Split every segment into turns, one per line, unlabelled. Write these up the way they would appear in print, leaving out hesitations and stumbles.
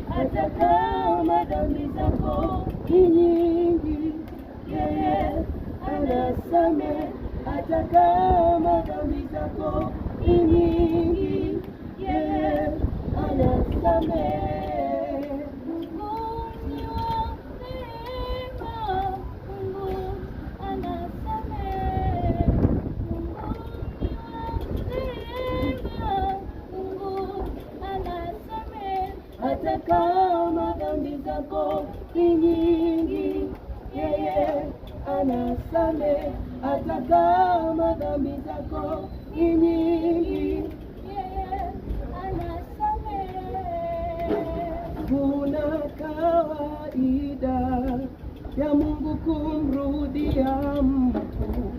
hata kama dhambi zako ni nyingi, yeye anasamehe. Hata kama dhambi zako ni nyingi, yeye anasamehe. Hata kama dhambi zako ni nyingi, yeye anasamehe. Hata kama dhambi zako ni nyingi, yeye anasamehe. Kuna kawaida ya Mungu kumrudia mtu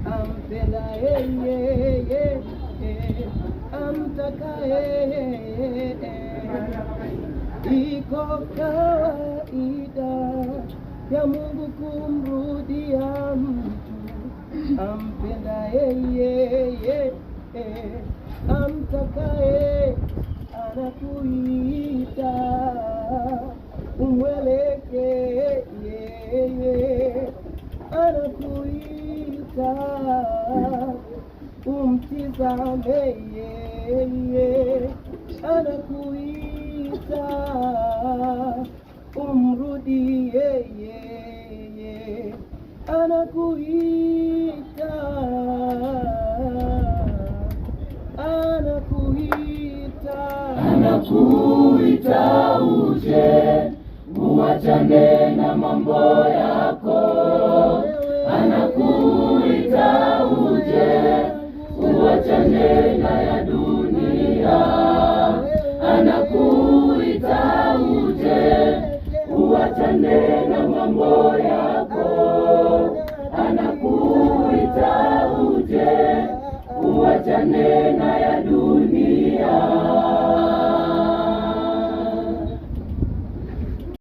ampendaye yeye, amtakaye. Iko kawaida ya Mungu kumrudia mtu ampendaye yeye, amtakaye. Anakuita umwelekee yeye, anakuita umtizame yeye, anakuita umrudie yeye, anakuita,
anakuita uje uachane na mambo yako, anakuita uje uachane na ya dunia, anakuita uje uachane na mambo yako, anakuita uje uachane na